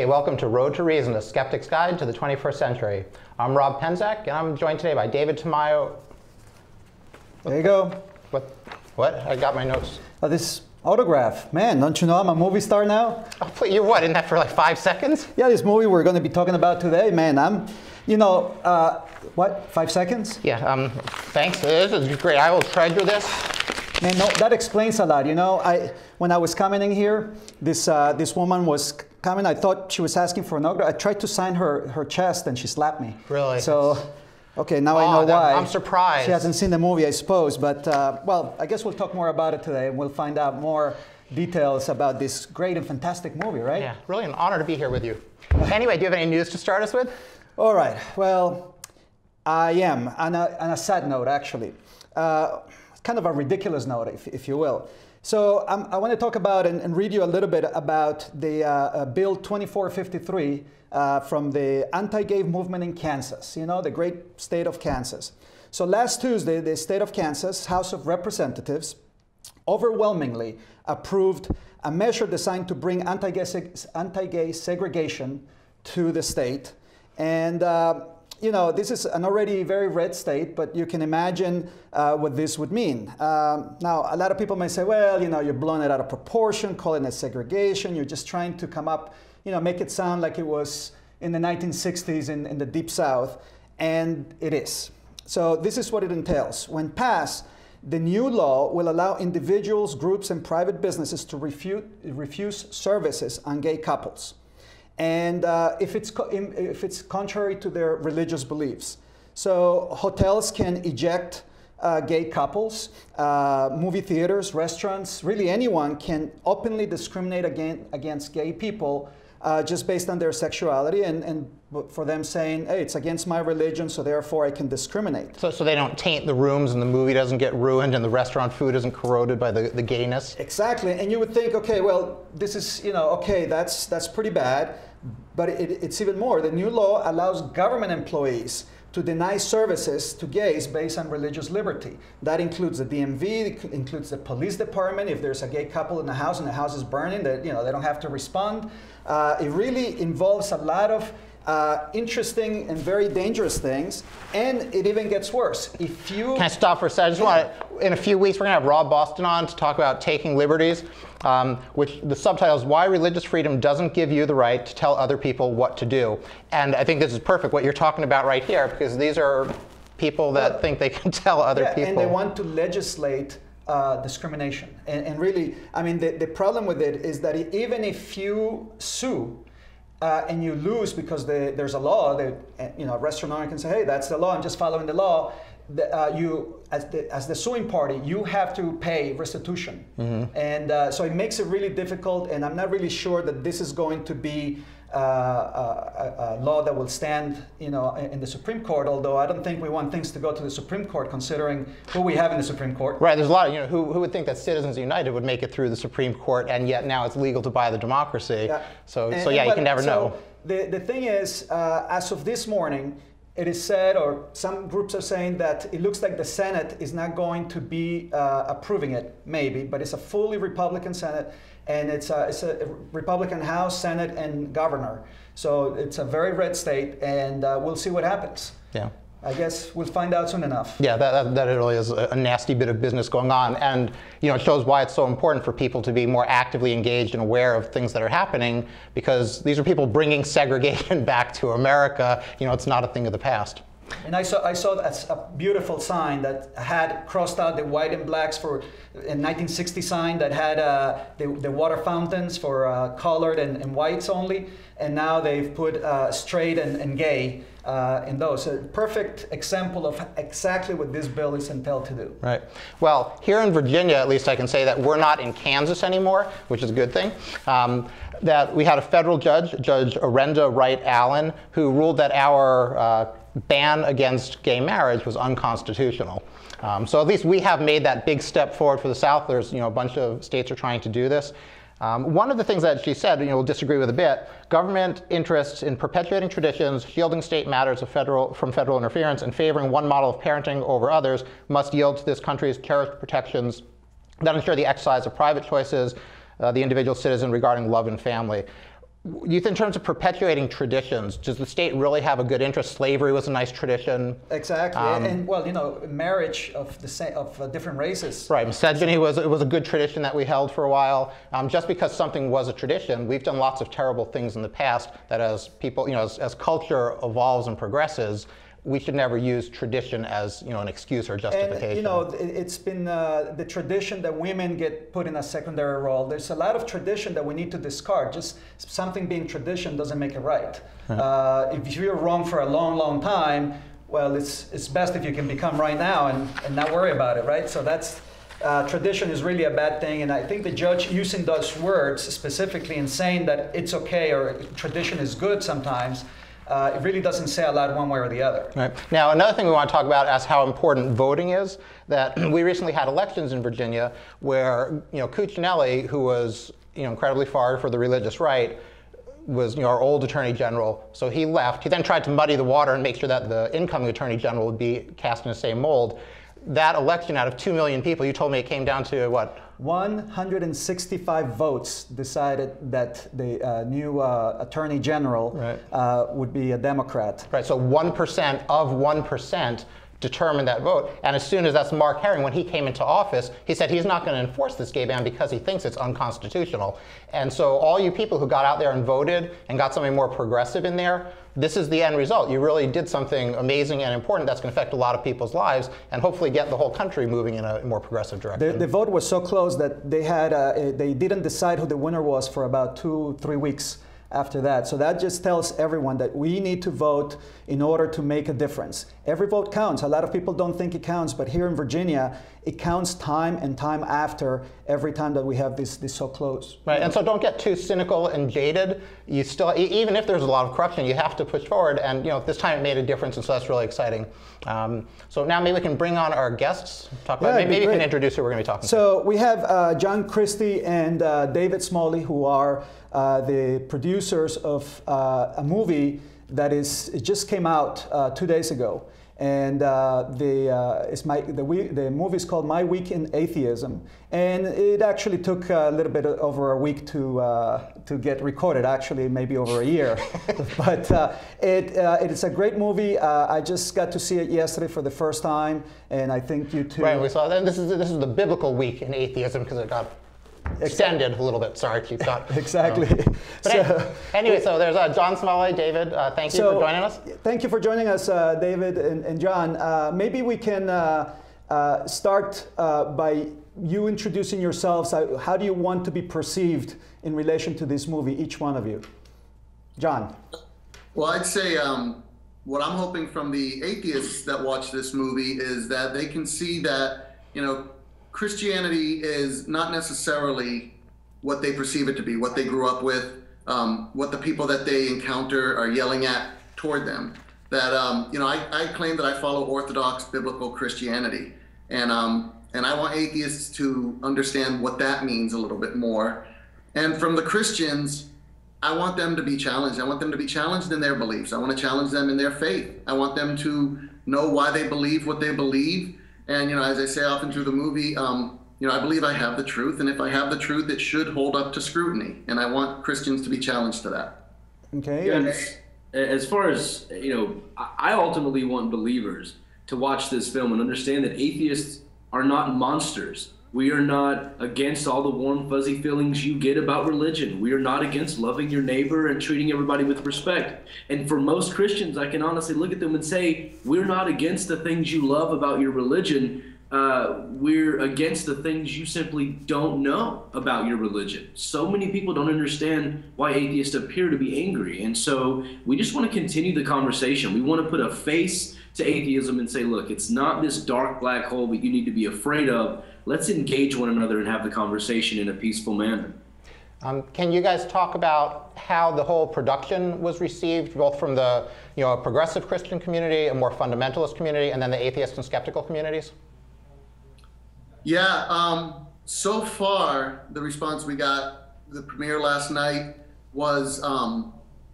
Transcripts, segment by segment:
Hey, welcome to Road to Reason, a skeptic's guide to the 21st century. I'm Rob Penzak, and I'm joined today by David Tamayo. There you go. What? I got my notes. Oh, this autograph. Man, don't you know I'm a movie star now? Oh, please, you're what, in that for like 5 seconds? Yeah, this movie we're going to be talking about today, man, what, 5 seconds? Yeah, thanks. This is great. I will treasure this. Man, no, that explains a lot. You know, when I was coming in here, this woman was coming. I thought she was asking for an autograph. I tried to sign her chest, and she slapped me. Really? So, okay, now I know why. I'm surprised. She hasn't seen the movie, I suppose. But, well, I guess we'll talk more about it today, and we'll find out more details about this great and fantastic movie, right? Yeah, really an honor to be here with you. Anyway, do you have any news to start us with? All right. Well, I am, on a sad note, actually. Kind of a ridiculous note, if you will. So I want to talk about and read you a little bit about the Bill 2453 from the anti-gay movement in Kansas, you know, the great state of Kansas. So last Tuesday, the state of Kansas House of Representatives overwhelmingly approved a measure designed to bring anti-gay segregation to the state. And you know, this is an already very red state, but you can imagine what this would mean. Now, a lot of people may say, well, you know, you're blowing it out of proportion, calling it segregation. You're just trying to come up, you know, make it sound like it was in the 1960s in the Deep South. And it is. So this is what it entails. When passed, the new law will allow individuals, groups, and private businesses to refuse services on gay couples. And if it's contrary to their religious beliefs. So hotels can eject gay couples, movie theaters, restaurants, really anyone can openly discriminate against gay people just based on their sexuality and for them saying, hey, it's against my religion, so therefore I can discriminate. So they don't taint the rooms and the movie doesn't get ruined and the restaurant food isn't corroded by the gayness? Exactly, and you would think, okay, well, this is, you know, okay, that's pretty bad. But it's even more. The new law allows government employees to deny services to gays based on religious liberty. That includes the DMV, it includes the police department. If there's a gay couple in the house and the house is burning, that, you know, they don't have to respond. It really involves a lot of interesting and very dangerous things, and it even gets worse. If you Can I stop for a second? I just want to, in a few weeks, we're going to have Rob Boston on to talk about taking liberties, which the subtitle is Why Religious Freedom Doesn't Give You the Right to Tell Other People What to Do. And I think this is perfect, what you're talking about right here, because these are people that think they can tell other people. And they want to legislate discrimination. And really, I mean, the problem with it is that even if you sue, and you lose because there's a law that, you know, a restaurant owner can say, hey, that's the law, I'm just following the law. You, as the suing party, you have to pay restitution. Mm-hmm. And so it makes it really difficult, and I'm not really sure that this is going to be a law that will stand, you know, in the Supreme Court, although I don't think we want things to go to the Supreme Court considering who we have in the Supreme Court. Right, there's a lot of, you know, who would think that Citizens United would make it through the Supreme Court, and yet now it's legal to buy the democracy. Yeah. So yeah, you can never know. The thing is, as of this morning, it is said, or some groups are saying, that it looks like the Senate is not going to be approving it, maybe, but it's a fully Republican Senate, and it's a Republican House, Senate, and governor. So it's a very red state, and we'll see what happens. Yeah. I guess we'll find out soon enough. Yeah, that really is a nasty bit of business going on, and you know, it shows why it's so important for people to be more actively engaged and aware of things that are happening, because these are people bringing segregation back to America. You know, it's not a thing of the past. And I saw a beautiful sign that had crossed out the white and blacks for a 1960 sign that had the water fountains for colored and whites only, and now they've put straight and gay in those. A perfect example of exactly what this bill is intended to do. Right. Well, here in Virginia, at least I can say that we're not in Kansas anymore, which is a good thing. That we had a federal judge, Judge Orenda Wright Allen, who ruled that our ban against gay marriage was unconstitutional. So at least we have made that big step forward for the South. There's, you know, a bunch of states are trying to do this. One of the things that she said, you know, we'll disagree with a bit, government interests in perpetuating traditions, shielding state matters from federal interference, and favoring one model of parenting over others must yield to this country's cherished protections that ensure the exercise of private choices, the individual citizen regarding love and family. You think in terms of perpetuating traditions, does the state really have a good interest? Slavery was a nice tradition. Exactly, and well, you know, marriage of different races. Right, misogyny was a good tradition that we held for a while. Just because something was a tradition, we've done lots of terrible things in the past that as people, you know, as culture evolves and progresses, we should never use tradition as, you know, an excuse or justification. And, you know, it's been the tradition that women get put in a secondary role. There's a lot of tradition that we need to discard. Just something being tradition doesn't make it right. If you're wrong for a long, long time, well, it's best if you can become right now and not worry about it, right? So that's tradition is really a bad thing, and I think the judge using those words specifically and saying that it's okay or tradition is good sometimes, it really doesn't say a lot one way or the other. Right. Now, another thing we want to talk about is how important voting is. That we recently had elections in Virginia where, you know, Cuccinelli, who was, you know, incredibly far for the religious right, was, you know, our old attorney general. So he left. He then tried to muddy the water and make sure that the incoming attorney general would be cast in the same mold. That election, out of 2 million people, you told me it came down to what? 165 votes decided that the new attorney general would be a Democrat. Right, so 1% of 1% determined that vote. And as soon as that's Mark Herring, when he came into office, he said he's not going to enforce this gay ban because he thinks it's unconstitutional. And so all you people who got out there and voted and got something more progressive in there, this is the end result. You really did something amazing and important that's going to affect a lot of people's lives and hopefully get the whole country moving in a more progressive direction. The vote was so close that they didn't decide who the winner was for about 2-3 weeks after that. So that just tells everyone that we need to vote in order to make a difference. Every vote counts. A lot of people don't think it counts, but here in Virginia, it counts time and time after every time that we have this so close. Right, and so don't get too cynical and jaded. You still, even if there's a lot of corruption, you have to push forward. And, you know, this time it made a difference, and so that's really exciting. So now maybe we can bring on our guests. Talk about, maybe you can introduce who we're going to be talking to. So we have John Christie and David Smalley, who are the producers of a movie that it just came out 2 days ago. And the movie is called My Week in Atheism, and it actually took a little bit over a week to get recorded. Actually, maybe over a year, but it is a great movie. I just got to see it yesterday for the first time, and I think you too. Right, we saw that. This is the biblical week in atheism because it got extended a little bit. Sorry, Chief Scott. Exactly. But anyway, so there's John Smalley, David. Thank you for joining us. Thank you for joining us, David and John. Maybe we can start by you introducing yourselves. How do you want to be perceived in relation to this movie, each one of you? John. Well, I'd say what I'm hoping from the atheists that watch this movie is that they can see that, you know, Christianity is not necessarily what they perceive it to be, what they grew up with, what the people that they encounter are yelling at toward them. That, you know, I claim that I follow Orthodox biblical Christianity. And I want atheists to understand what that means a little bit more. And from the Christians, I want them to be challenged. I want them to be challenged in their beliefs. I want to challenge them in their faith. I want them to know why they believe what they believe. And, you know, as I say often through the movie, you know, I believe I have the truth. And if I have the truth, it should hold up to scrutiny. And I want Christians to be challenged to that. Okay. Yeah, as far as, you know, I ultimately want believers to watch this film and understand that atheists are not monsters. We are not against all the warm, fuzzy feelings you get about religion. We are not against loving your neighbor and treating everybody with respect. And for most Christians, I can honestly look at them and say, we're not against the things you love about your religion. We're against the things you simply don't know about your religion. So many people don't understand why atheists appear to be angry. And so we just want to continue the conversation. We want to put a face to atheism and say, look, it's not this dark black hole that you need to be afraid of. Let's engage one another and have the conversation in a peaceful manner. Can you guys talk about how the whole production was received, both from the progressive Christian community, a more fundamentalist community, and then the atheist and skeptical communities? Yeah, so far the response we got, the premiere last night, was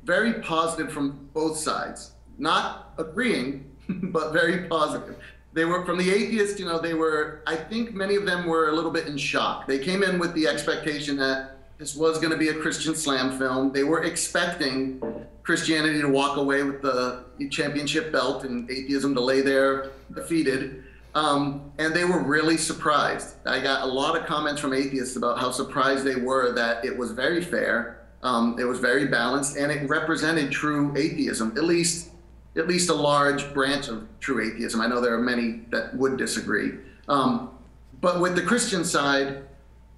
very positive from both sides. Not agreeing, but very positive. They were, from the atheists, you know, they were, I think many of them were a little bit in shock. They came in with the expectation that this was going to be a Christian slam film. They were expecting Christianity to walk away with the championship belt and atheism to lay there defeated. And they were really surprised. I got a lot of comments from atheists about how surprised they were that it was very fair, it was very balanced, and it represented true atheism, at least a large branch of true atheism. I know there are many that would disagree. But with the Christian side,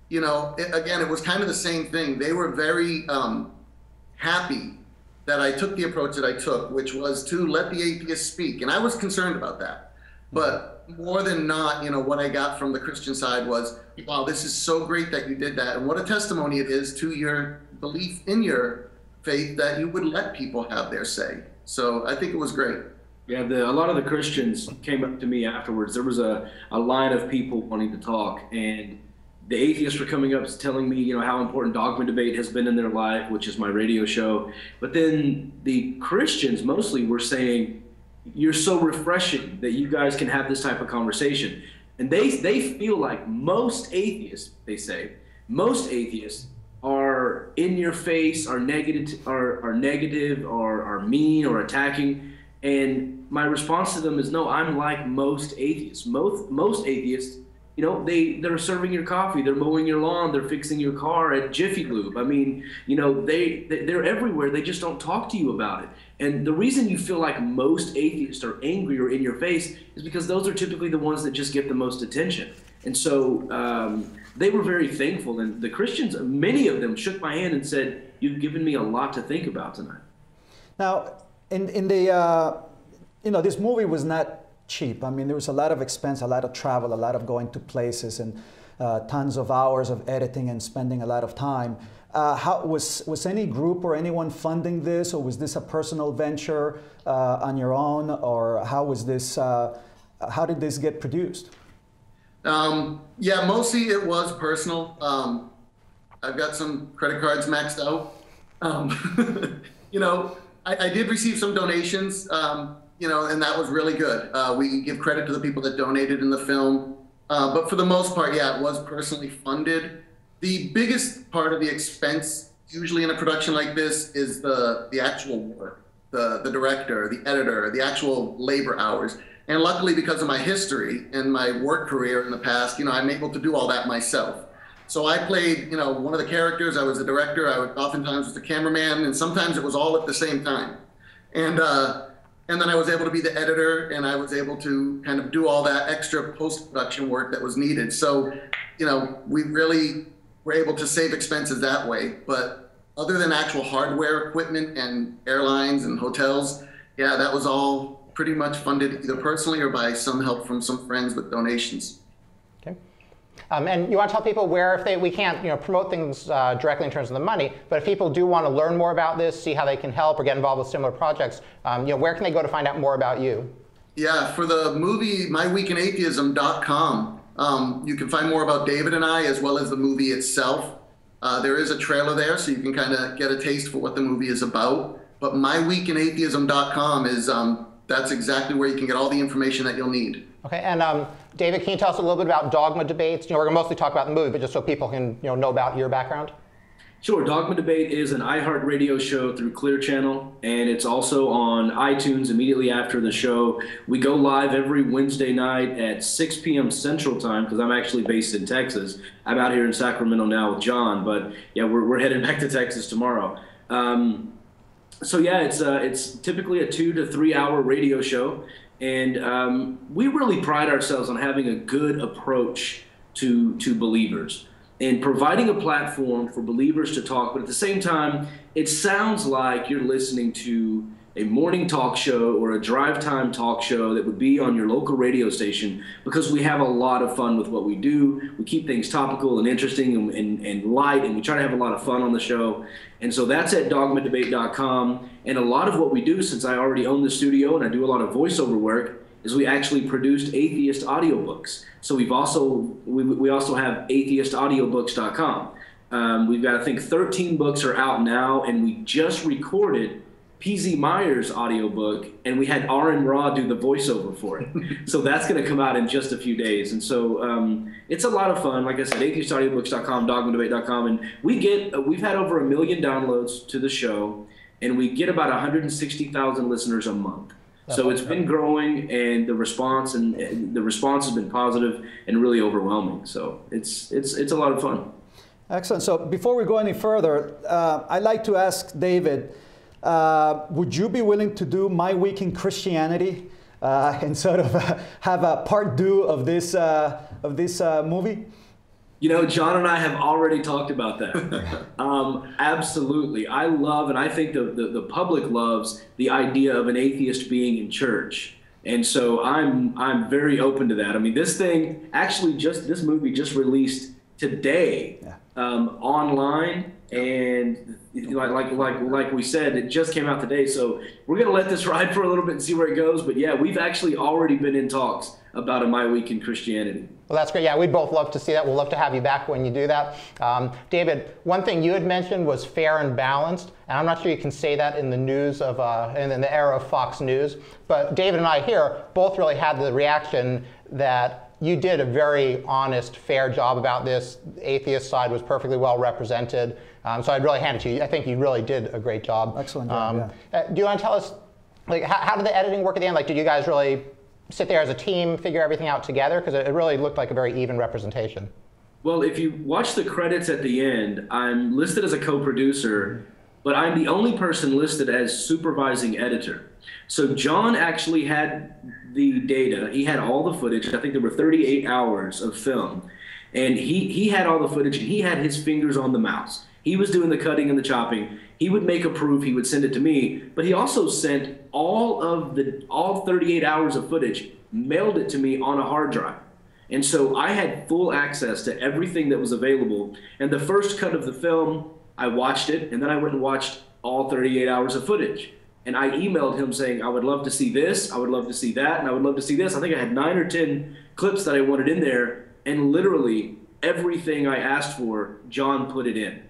you know, again, it was kind of the same thing. They were very happy that I took the approach that I took, which was to let the atheists speak. And I was concerned about that. But more than not, you know, what I got from the Christian side was, wow, this is so great that you did that. And what a testimony it is to your belief in your faith that you would let people have their say. So I think it was great. Yeah, a lot of the Christians came up to me afterwards. There was a line of people wanting to talk, and the atheists were coming up telling me, you know, how important Dogma Debate has been in their life, which is my radio show. But then the Christians mostly were saying, you're so refreshing that you guys can have this type of conversation. And they feel like most atheists, they say, most atheists are in your face, are negative, are mean or attacking. And my response to them is, no, I'm like most atheists. Most atheists, you know, they're serving your coffee, they're mowing your lawn, they're fixing your car at Jiffy Lube. I mean, you know, they're everywhere. They just don't talk to you about it. And the reason you feel like most atheists are angry or in your face is because those are typically the ones that just get the most attention. And so they were very thankful. And the Christians, many of them shook my hand and said, you've given me a lot to think about tonight. Now, in the, you know, this movie was not cheap. I mean, there was a lot of expense, a lot of travel, a lot of going to places, and tons of hours of editing and spending a lot of time. How was any group or anyone funding this, or was this a personal venture on your own, or how was this? How did this get produced? Yeah, mostly it was personal. I've got some credit cards maxed out. You know, I did receive some donations. You know, and that was really good. We give credit to the people that donated in the film. But for the most part, yeah, it was personally funded. The biggest part of the expense, usually in a production like this, is the actual work, the director, the editor, the actual labor hours. And luckily, because of my history and my work career in the past, you know, I'm able to do all that myself. So I played, you know, one of the characters. I was the director. I would oftentimes was the cameraman, and sometimes it was all at the same time. And then I was able to be the editor, and I was able to kind of do all that extra post-production work that was needed. So, you know, we really were able to save expenses that way. But other than actual hardware equipment and airlines and hotels, yeah, that was all pretty much funded either personally or by some help from some friends with donations. Okay. And you want to tell people where, if we can't, you know, promote things directly in terms of the money, but if people do want to learn more about this, see how they can help or get involved with similar projects, you know, where can they go to find out more about you? Yeah, for the movie, myweekinatheism.com, you can find more about David and I, as well as the movie itself. There is a trailer there, so you can kind of get a taste for what the movie is about. But myweekinatheism.com is, that's exactly where you can get all the information that you'll need. Okay, and David, can you tell us a little bit about Dogma Debates? You know, we're going to mostly talk about the movie, but just so people can, you know about your background. Sure. Dogma Debate is an iHeartRadio show through Clear Channel, and it's also on iTunes immediately after the show. We go live every Wednesday night at 6 p.m. Central Time, because I'm actually based in Texas. I'm out here in Sacramento now with John, but yeah, we're headed back to Texas tomorrow. So yeah, it's typically a 2 to 3 hour radio show. And we really pride ourselves on having a good approach to believers and providing a platform for believers to talk. But at the same time, it sounds like you're listening to a morning talk show or a drive time talk show that would be on your local radio station, because we have a lot of fun with what we do. We keep things topical and interesting and light, and we try to have a lot of fun on the show. And so that's at dogmadebate.com. And a lot of what we do, since I already own the studio and I do a lot of voiceover work, is we actually produced atheist audiobooks. So we also have atheistaudiobooks.com. We've got, I think, 13 books are out now, and we just recorded PZ Myers audiobook, and we had Aaron Ra do the voiceover for it. So that's going to come out in just a few days. And so it's a lot of fun. Like I said, atheistaudiobooks.com, dogmadebate.com. And we've had over 1 million downloads to the show, and we get about 160,000 listeners a month. So it's been growing, and the response has been positive and really overwhelming. So it's a lot of fun. Excellent. So before we go any further, I'd like to ask David, would you be willing to do My Week in Christianity and sort of have a part 2 of this movie? You know, John and I have already talked about that. Absolutely. I love, and I think the public loves, the idea of an atheist being in church. And so I'm very open to that. I mean, this movie just released today online, and like we said, it just came out today. So we're going to let this ride for a little bit and see where it goes. But yeah, we've actually already been in talks about a My Week in Christianity. Well, that's great. Yeah, we'd both love to see that. We'll love to have you back when you do that. David, one thing you had mentioned was fair and balanced, and I'm not sure you can say that in the news of, in the era of Fox News, but David and I here both really had the reaction that you did a very honest, fair job about this. The atheist side was perfectly well represented. So I'd really hand it to you. I think you really did a great job. Excellent job, yeah. Do you want to tell us, like, how did the editing work at the end? Like, did you guys really sit there as a team, figure everything out together? Because it really looked like a very even representation. Well, if you watch the credits at the end, I'm listed as a co-producer, but I'm the only person listed as supervising editor. So John actually had the data. He had all the footage. I think there were 38 hours of film. And he had all the footage, and he had his fingers on the mouse. He was doing the cutting and the chopping. He would make a proof. He would send it to me. But he also sent all 38 hours of footage, mailed it to me on a hard drive. And so I had full access to everything that was available. And the first cut of the film, I watched it, and then I went and watched all 38 hours of footage. And I emailed him saying, I would love to see this, I would love to see that, and I would love to see this. I think I had 9 or 10 clips that I wanted in there, and literally everything I asked for, John put it in.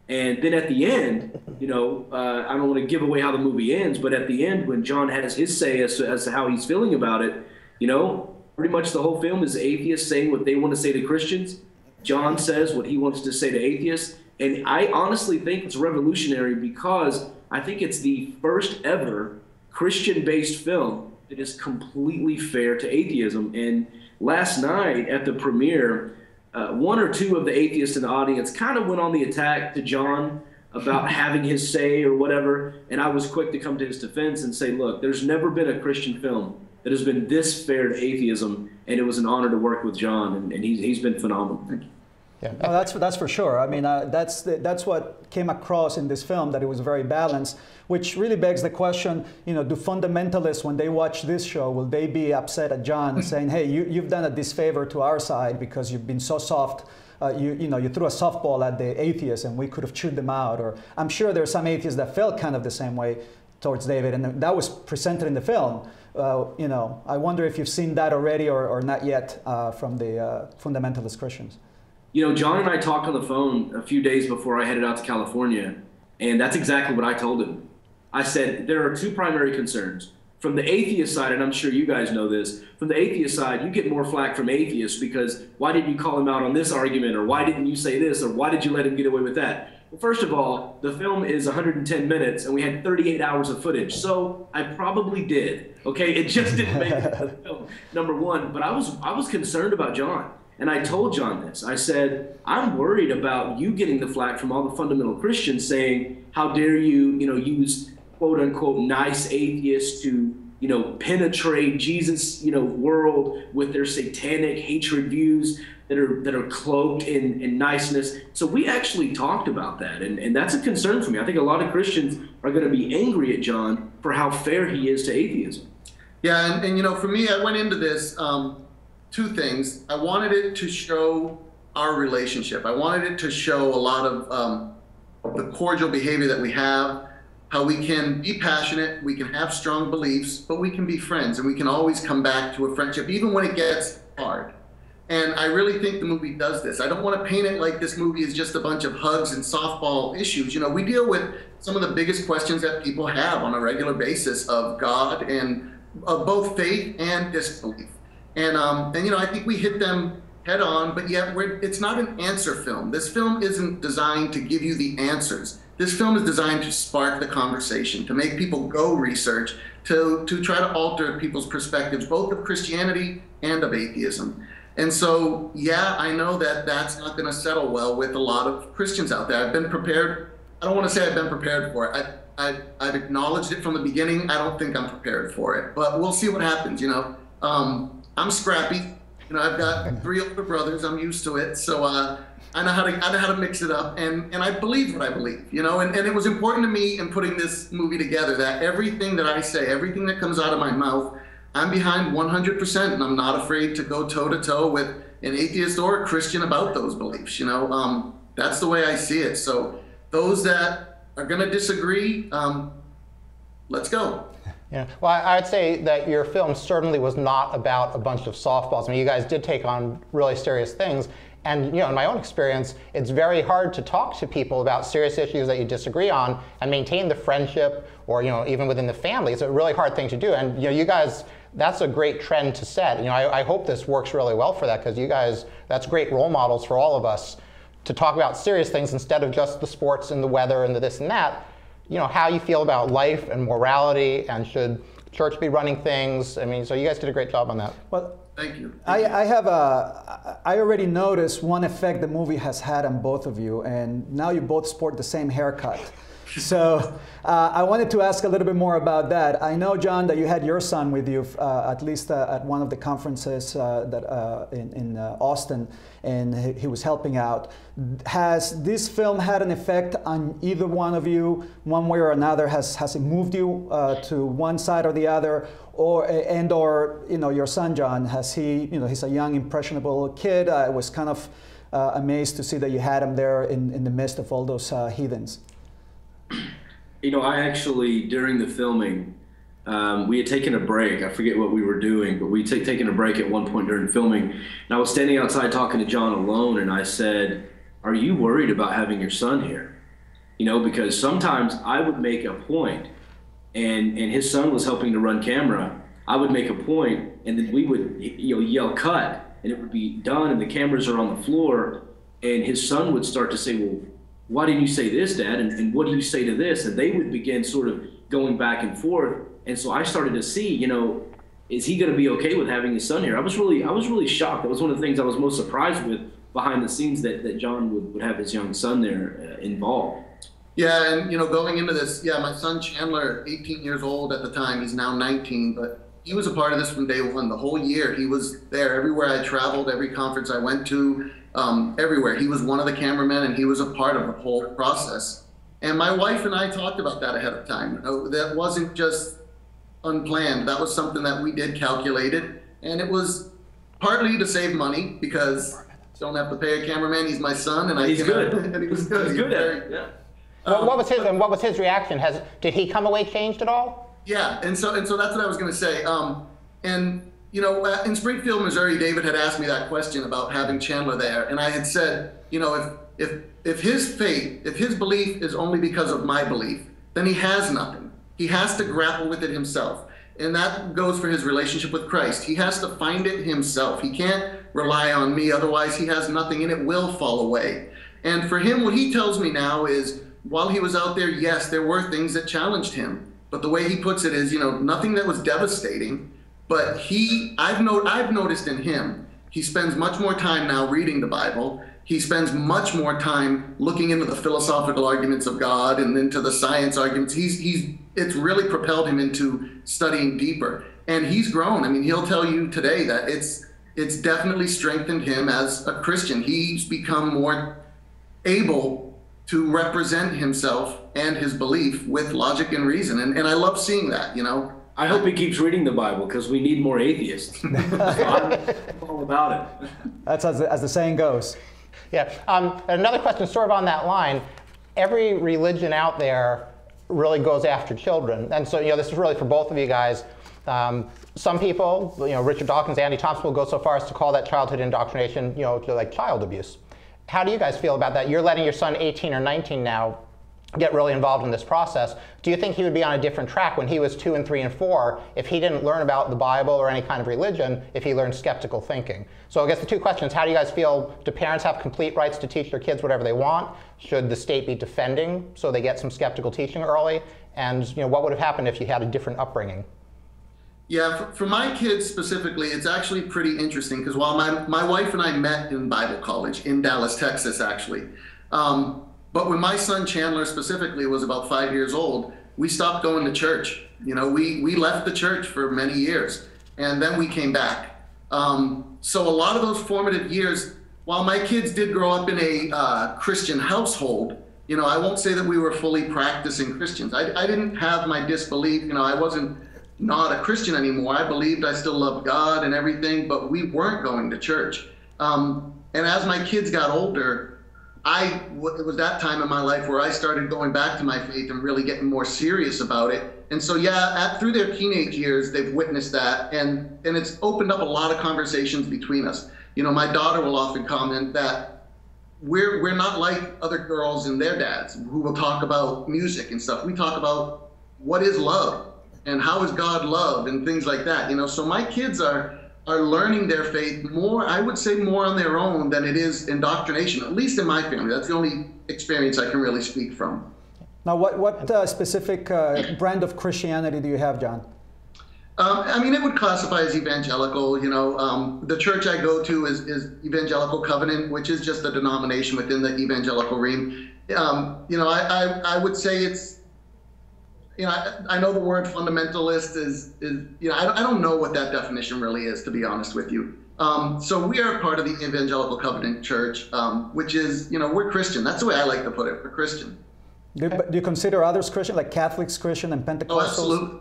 And then at the end, you know, I don't want to give away how the movie ends, but at the end, when John has his say as to how he's feeling about it, you know, pretty much the whole film is atheists saying what they want to say to Christians. John says what he wants to say to atheists. And I honestly think it's revolutionary because I think it's the first ever Christian-based film that is completely fair to atheism. And last night at the premiere, 1 or 2 of the atheists in the audience kind of went on the attack to John about having his say or whatever. And I was quick to come to his defense and say, look, there's never been a Christian film that has been this fair to atheism. And it was an honor to work with John. And he's been phenomenal. Thank you. Yeah. Oh, that's for sure. I mean, that's what came across in this film, that it was very balanced, which really begs the question, you know, do fundamentalists, when they watch this show, will they be upset at John saying, hey, you've done a disfavor to our side because you've been so soft, you threw a softball at the atheists and we could have chewed them out? Or I'm sure there are some atheists that felt kind of the same way towards David, and that was presented in the film. You know, I wonder if you've seen that already or not yet from the fundamentalist Christians. You know, John and I talked on the phone a few days before I headed out to California, and that's exactly what I told him. I said, there are 2 primary concerns. From the atheist side, and I'm sure you guys know this, from the atheist side, you get more flack from atheists because why didn't you call him out on this argument, or why didn't you say this, or why did you let him get away with that? Well, first of all, the film is 110 minutes, and we had 38 hours of footage, so I probably did, okay? It just didn't make it to the film, number 1, but I was concerned about John. And I told John this. I said, I'm worried about you getting the flack from all the fundamental Christians saying, how dare you, use quote unquote nice atheists to, penetrate Jesus, world with their satanic hatred views that are cloaked in niceness. So we actually talked about that, and that's a concern for me. I think a lot of Christians are going to be angry at John for how fair he is to atheism. Yeah, and for me, I went into this 2 things. I wanted it to show our relationship. I wanted it to show a lot of the cordial behavior that we have, how we can be passionate, we can have strong beliefs, but we can be friends, and we can always come back to a friendship, even when it gets hard. And I really think the movie does this. I don't want to paint it like this movie is just a bunch of hugs and softball issues. You know, we deal with some of the biggest questions that people have on a regular basis of God and of both faith and disbelief. And you know, I think we hit them head on, but yet it's not an answer film. This film isn't designed to give you the answers. This film is designed to spark the conversation, to make people go research, to try to alter people's perspectives, both of Christianity and of atheism. And so, yeah, I know that that's not going to settle well with a lot of Christians out there. I've been prepared. I don't want to say I've been prepared for it. I've acknowledged it from the beginning. I don't think I'm prepared for it, but we'll see what happens. You know, I'm scrappy. You know, I've got 3 older brothers. I'm used to it, so I know how to mix it up, and I believe what I believe. You know, and it was important to me in putting this movie together that everything that I say, everything that comes out of my mouth, I'm behind 100%, and I'm not afraid to go toe-to-toe with an atheist or a Christian about those beliefs. You know, that's the way I see it. So those that are going to disagree, let's go. Yeah. Well, I would say that your film certainly was not about a bunch of softballs. I mean, you guys did take on really serious things. And you know, in my own experience, it's very hard to talk to people about serious issues that you disagree on and maintain the friendship, or you know, even within the family. It's a really hard thing to do. And you know, you guys, that's a great trend to set. You know, I hope this works really well for that, because you guys, that's great role models for all of us to talk about serious things instead of just the sports and the weather and the this and that. You know, how you feel about life and morality, and should church be running things. I mean, so you guys did a great job on that. Well, thank you. I already noticed one effect the movie has had on both of you, and now you both sport the same haircut. So I wanted to ask a little bit more about that. I know, John, that you had your son with you at least at one of the conferences in Austin, and he was helping out. Has this film had an effect on either one of you, one way or another? Has it moved you to one side or the other? Or you know, your son, John, has he, you know, he's a young, impressionable kid. I was kind of amazed to see that you had him there in the midst of all those heathens. You know, I actually, during the filming, we had taken a break. I forget what we were doing, but we'd taken a break at one point during filming. And I was standing outside talking to John alone, and I said, "Are you worried about having your son here?" You know, because sometimes I would make a point, and his son was helping to run camera. I would make a point, and then we would, you know, yell cut, and it would be done, and the cameras are on the floor, and his son would start to say, "Well, why didn't you say this, Dad? And what do you say to this?" And they would begin sort of going back and forth. And so I started to see, you know, is he going to be okay with having his son here? I was really shocked. That was one of the things I was most surprised with behind the scenes, that John would have his young son there involved. Yeah, and you know, going into this, yeah, my son Chandler, 18 years old at the time, he's now 19, but he was a part of this from day one. The whole year, he was there everywhere I traveled, every conference I went to, everywhere. He was one of the cameramen, and he was a part of the whole process. And my wife and I talked about that ahead of time. You know, that wasn't just unplanned. That was something that we did calculated, and it was partly to save money, because I don't have to pay a cameraman. He's my son, and he's good. And he was good. He's good at it. Yeah. Well, what was his reaction? Did he come away changed at all? Yeah, and so that's what I was going to say. And you know, in Springfield, Missouri, David had asked me that question about having Chandler there, and I had said, you know, if his faith, if his belief is only because of my belief, then he has nothing. He has to grapple with it himself, and that goes for his relationship with Christ. He has to find it himself. He can't rely on me, otherwise he has nothing, and it will fall away. And for him, what he tells me now is, while he was out there, yes, there were things that challenged him, but the way he puts it is, you know, nothing that was devastating. But I've noticed in him, he spends much more time now reading the Bible. He spends much more time looking into the philosophical arguments of God and into the science arguments. It's really propelled him into studying deeper, and he's grown. I mean, he'll tell you today that it's definitely strengthened him as a Christian. He's become more able to represent himself and his belief with logic and reason, and I love seeing that, you know. I hope he keeps reading the Bible, because we need more atheists. So I'm all about it. That's as the saying goes. Yeah. Another question sort of on that line. Every religion out there really goes after children. And so, you know, this is really for both of you guys. Some people, Richard Dawkins, Andy Thompson, will go so far as to call that childhood indoctrination, like child abuse. How do you guys feel about that? You're letting your son, 18 or 19 now, get really involved in this process. Do you think he would be on a different track when he was 2 and 3 and 4 if he didn't learn about the Bible or any kind of religion, if he learned skeptical thinking? So I guess the two questions: how do you guys feel? Do parents have complete rights to teach their kids whatever they want? Should the state be defending so they get some skeptical teaching early? And what would have happened if you had a different upbringing? Yeah, for my kids specifically, it's actually pretty interesting because while my wife and I met in Bible college in Dallas, Texas, actually. But when my son Chandler specifically was about 5 years old, we stopped going to church. We left the church for many years, and then we came back. So a lot of those formative years, while my kids did grow up in a Christian household, I won't say that we were fully practicing Christians. I didn't have my disbelief. I wasn't not a Christian anymore. I believed I still loved God and everything, but we weren't going to church. And as my kids got older, it was that time in my life where I started going back to my faith and really getting more serious about it. And so, yeah, through their teenage years, they've witnessed that, and it's opened up a lot of conversations between us. My daughter will often comment that we're not like other girls and their dads who will talk about music and stuff. We talk about what is love and how is God love and things like that. So my kids are learning their faith more, I would say, more on their own than it is indoctrination, at least in my family. That's the only experience I can really speak from. Now, what specific brand of Christianity do you have, John? It would classify as evangelical. The church I go to is Evangelical Covenant, which is just a denomination within the evangelical realm. I would say it's, I know the word fundamentalist is I don't know what that definition really is, to be honest with you. So we are part of the Evangelical Covenant Church, which is, we're Christian. That's the way I like to put it. We're Christian. Do you consider others Christian, like Catholics Christian and Pentecostals? Oh, absolutely.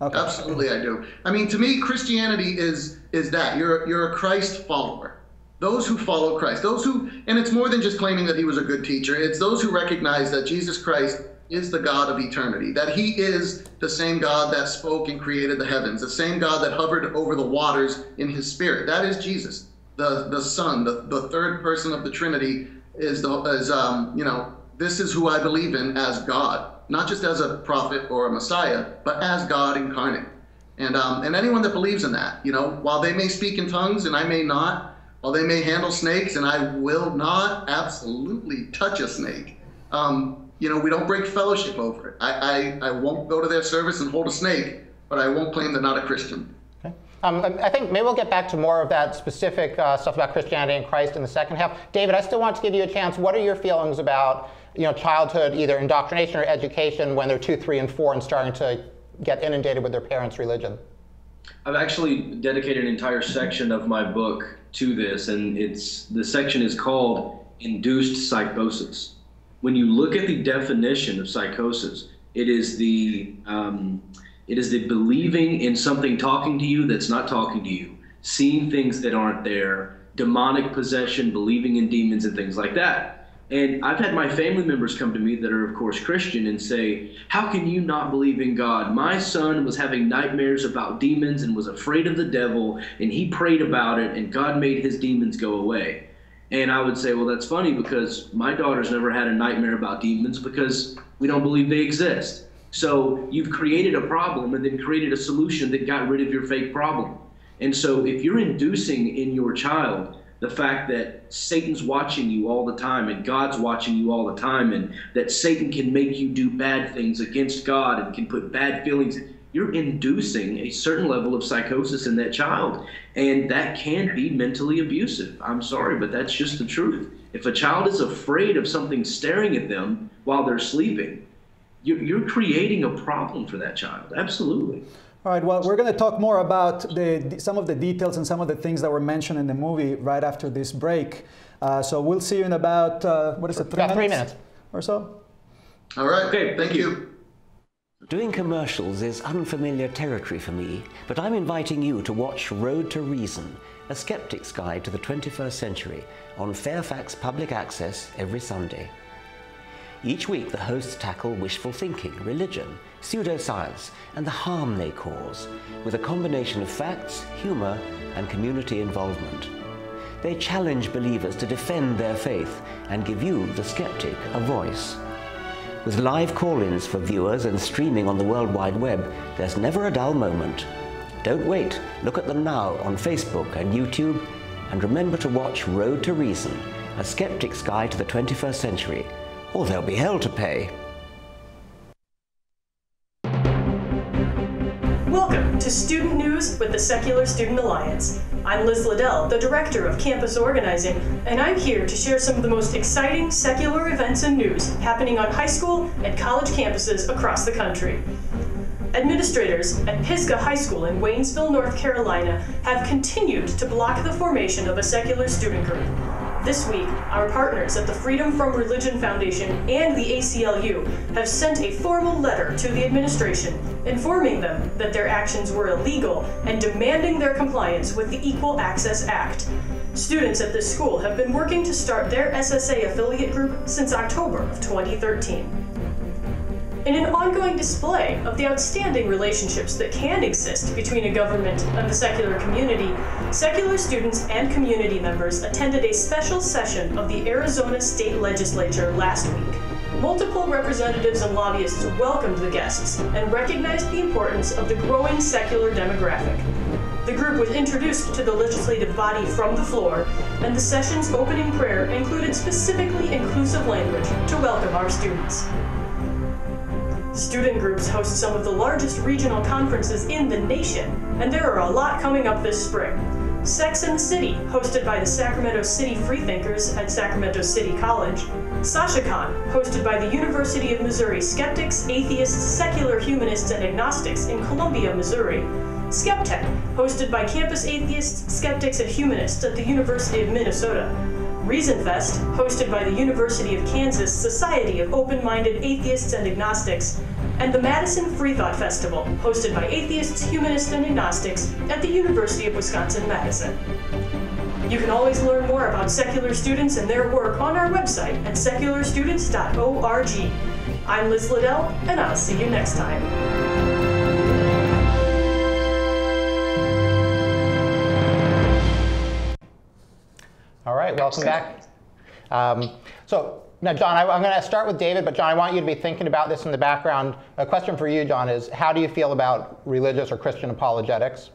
Okay. Absolutely, I do. To me, Christianity is that you're a Christ follower. Those who follow Christ, and it's more than just claiming that he was a good teacher. It's those who recognize that Jesus Christ is the God of eternity, that he is the same God that spoke and created the heavens, the same God that hovered over the waters in his spirit. That is Jesus, the Son, the third person of the Trinity this is who I believe in as God, not just as a prophet or a Messiah, but as God incarnate. And anyone that believes in that, while they may speak in tongues and I may not, while they may handle snakes and I will not absolutely touch a snake, we don't break fellowship over it. I won't go to their service and hold a snake, but I won't claim they're not a Christian. Okay. I think maybe we'll get back to more of that specific stuff about Christianity and Christ in the second half. David, I still want to give you a chance. What are your feelings about childhood, either indoctrination or education, when they're 2, 3, and 4 and starting to get inundated with their parents' religion? I've actually dedicated an entire section of my book to this, and the section is called Induced Psychosis. When you look at the definition of psychosis, it is the believing in something talking to you that's not talking to you, seeing things that aren't there, demonic possession, believing in demons and things like that. And I've had my family members come to me that are, of course, Christian and say, how can you not believe in God? My son was having nightmares about demons and was afraid of the devil, and he prayed about it, and God made his demons go away. And I would say, well, that's funny, because my daughter's never had a nightmare about demons because we don't believe they exist. So you've created a problem and then created a solution that got rid of your fake problem. And so if you're inducing in your child the fact that Satan's watching you all the time and God's watching you all the time, and that Satan can make you do bad things against God and can put bad feelings, you're inducing a certain level of psychosis in that child. And that can be mentally abusive. I'm sorry, but that's just the truth. If a child is afraid of something staring at them while they're sleeping, you're creating a problem for that child. Absolutely. All right, well, we're going to talk more about some of the details and some of the things that were mentioned in the movie right after this break. So we'll see you in about, what is it, 3 minutes? 3 minutes. Or so? All right, okay, thank you. Doing commercials is unfamiliar territory for me, but I'm inviting you to watch Road to Reason, a skeptic's guide to the 21st century, on Fairfax Public Access every Sunday. Each week, the hosts tackle wishful thinking, religion, pseudoscience, and the harm they cause, with a combination of facts, humor, and community involvement. They challenge believers to defend their faith and give you, the skeptic, a voice. With live call-ins for viewers and streaming on the World Wide Web, there's never a dull moment. Don't wait. Look at them now on Facebook and YouTube, and remember to watch Road to Reason, a skeptic's guide to the 21st century, or there'll be hell to pay. Welcome to Student News with the Secular Student Alliance. I'm Liz Liddell, the Director of Campus Organizing, and I'm here to share some of the most exciting secular events and news happening on high school and college campuses across the country. Administrators at Pisgah High School in Waynesville, North Carolina have continued to block the formation of a secular student group. This week, our partners at the Freedom from Religion Foundation and the ACLU have sent a formal letter to the administration informing them that their actions were illegal and demanding their compliance with the Equal Access Act. Students at this school have been working to start their SSA affiliate group since October of 2013. In an ongoing display of the outstanding relationships that can exist between a government and the secular community, secular students and community members attended a special session of the Arizona State Legislature last week. Multiple representatives and lobbyists welcomed the guests and recognized the importance of the growing secular demographic. The group was introduced to the legislative body from the floor, and the session's opening prayer included specifically inclusive language to welcome our students. Student groups host some of the largest regional conferences in the nation, and there are a lot coming up this spring. Sex and the City, hosted by the Sacramento City Freethinkers at Sacramento City College. SashaCon, hosted by the University of Missouri Skeptics, Atheists, Secular Humanists, and Agnostics in Columbia, Missouri. Skeptech, hosted by campus atheists, skeptics, and humanists at the University of Minnesota. ReasonFest, hosted by the University of Kansas Society of Open-Minded Atheists and Agnostics, and the Madison Free Thought Festival, hosted by atheists, humanists, and agnostics at the University of Wisconsin-Madison. You can always learn more about secular students and their work on our website at secularstudents.org. I'm Liz Liddell, and I'll see you next time. All right, welcome back. So now, John, I'm going to start with David, but John, I want you to be thinking about this in the background. A question for you, John, is how do you feel about religious or Christian apologetics?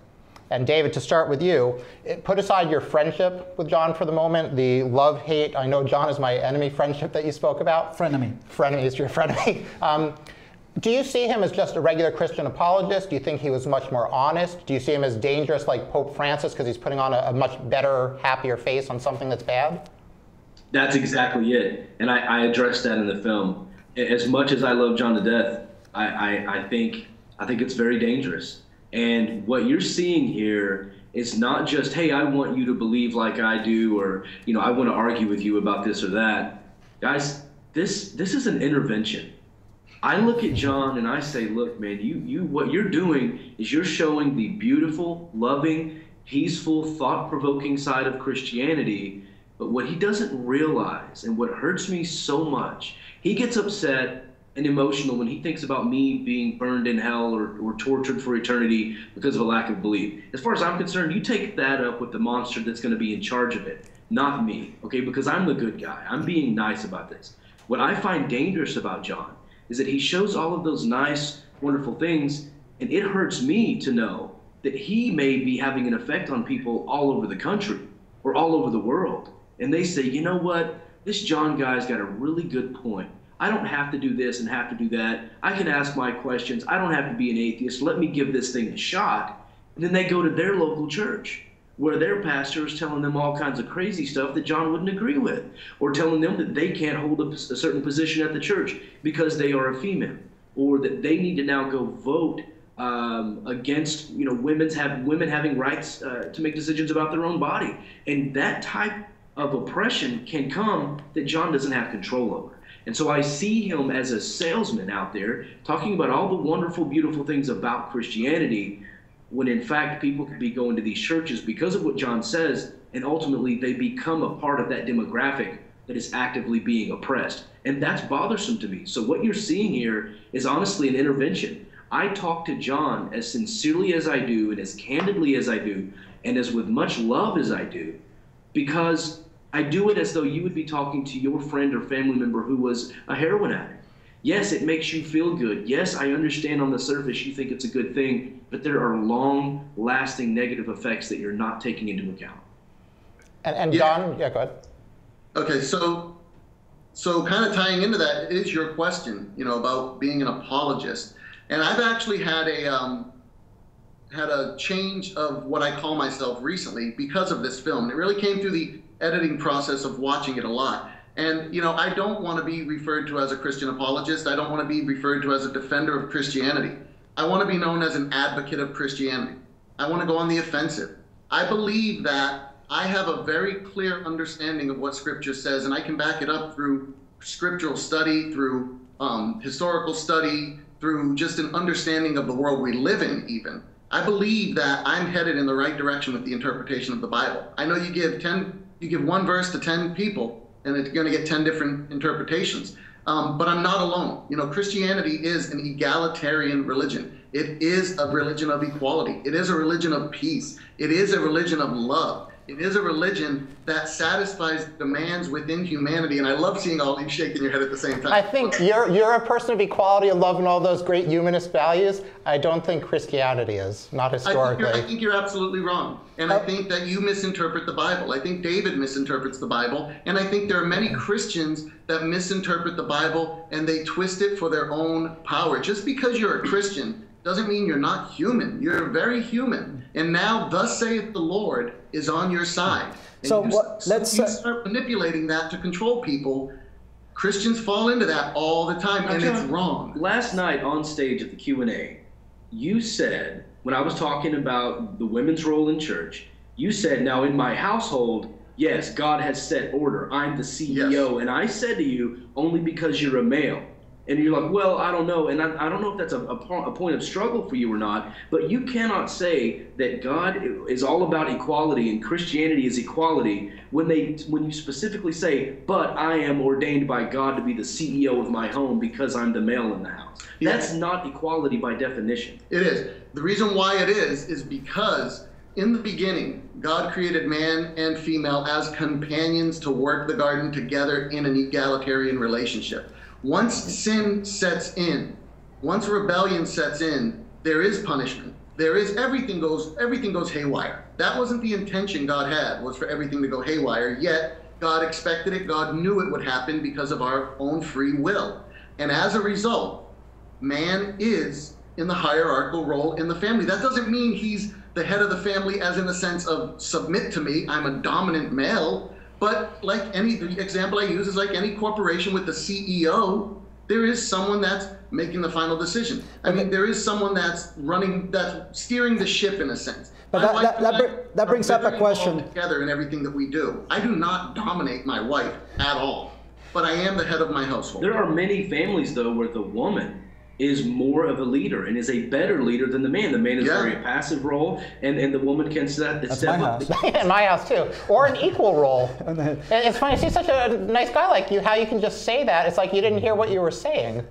And David, to start with you, put aside your friendship with John for the moment, the love-hate, I know John is my enemy friendship that you spoke about. Frenemy. Frenemy is your frenemy. Do you see him as just a regular Christian apologist? Do you think he was much more honest? Do you see him as dangerous like Pope Francis because he's putting on a much better, happier face on something that's bad? That's exactly it. And I addressed that in the film. As much as I love John to death, I think it's very dangerous. And what you're seeing here is not just, hey, I want you to believe like I do, or, you know, I want to argue with you about this or that. Guys, this is an intervention. I look at John and I say, look, man, what you're doing is you're showing the beautiful, loving, peaceful, thought-provoking side of Christianity. But what he doesn't realize, and what hurts me so much, he gets upset and emotional when he thinks about me being burned in hell or tortured for eternity because of a lack of belief. As far as I'm concerned, you take that up with the monster that's going to be in charge of it, not me, okay? Because I'm the good guy. I'm being nice about this. What I find dangerous about John is that he shows all of those nice, wonderful things, and it hurts me to know that he may be having an effect on people all over the country or all over the world. And they say, you know what, this John guy's got a really good point. I don't have to do this and have to do that. I can ask my questions. I don't have to be an atheist. Let me give this thing a shot. And then they go to their local church where their pastor is telling them all kinds of crazy stuff that John wouldn't agree with, or telling them that they can't hold a certain position at the church because they are a female, or that they need to now go vote against, you know, women having rights to make decisions about their own body. And that type of oppression can come that John doesn't have control over. And so I see him as a salesman out there talking about all the wonderful, beautiful things about Christianity, when in fact people could be going to these churches because of what John says, and ultimately they become a part of that demographic that is actively being oppressed. And that's bothersome to me. So what you're seeing here is honestly an intervention. I talk to John as sincerely as I do and as candidly as I do and as with much love as I do, because I do it as though you would be talking to your friend or family member who was a heroin addict. Yes, it makes you feel good. Yes, I understand on the surface you think it's a good thing, but there are long-lasting negative effects that you're not taking into account. And John, yeah, go ahead. Okay, so kind of tying into that is your question, about being an apologist. And I've actually had a change of what I call myself recently because of this film. It really came through the editing process of watching it a lot. And, I don't want to be referred to as a Christian apologist. I don't want to be referred to as a defender of Christianity. I want to be known as an advocate of Christianity. I want to go on the offensive. I believe that I have a very clear understanding of what Scripture says, and I can back it up through scriptural study, through historical study, through just an understanding of the world we live in even. I believe that I'm headed in the right direction with the interpretation of the Bible. I know you give one verse to 10 people, and it's going to get 10 different interpretations. But I'm not alone. Christianity is an egalitarian religion. It is a religion of equality. It is a religion of peace. It is a religion of love. It is a religion that satisfies demands within humanity. And I love seeing all of you shaking your head at the same time. I think you're a person of equality and love and all those great humanist values. I don't think Christianity is, not historically. I think you're absolutely wrong. And I think that you misinterpret the Bible. I think David misinterprets the Bible. And I think there are many Christians that misinterpret the Bible and they twist it for their own power. Just because you're a Christian doesn't mean you're not human. You're very human. And now, thus saith the Lord is on your side. And so you start manipulating that to control people. Christians fall into that all the time, and it's wrong. Last night on stage at the Q&A, you said, when I was talking about the women's role in church, you said, now in my household, yes, God has set order. I'm the CEO. Yes. And I said to you, only because you're a male. And you're like, well, I don't know. And I don't know if that's a point of struggle for you or not, but you cannot say that God is all about equality and Christianity is equality when you specifically say, but I am ordained by God to be the CEO of my home because I'm the male in the house. That's not equality by definition. It is. The reason why it is because in the beginning, God created man and female as companions to work the garden together in an egalitarian relationship. Once sin sets in, once rebellion sets in, there is punishment. There is everything goes haywire. That wasn't the intention God had, was for everything to go haywire, yet God expected it, God knew it would happen because of our own free will. And as a result, man is in the hierarchical role in the family. That doesn't mean he's the head of the family as in the sense of submit to me, I'm a dominant male. But the example I use is like any corporation with the CEO, there is someone that's making the final decision. I mean, there is someone that's steering the ship in a sense. But that brings up a question. Together in everything that we do. I do not dominate my wife at all, but I am the head of my household. There are many families, though, where the woman is more of a leader and is a better leader than the man. The man is very a passive role, and the woman can step up. In my house too, or an equal role. It's funny to see such a nice guy like you, how you can just say that. It's like you didn't hear what you were saying.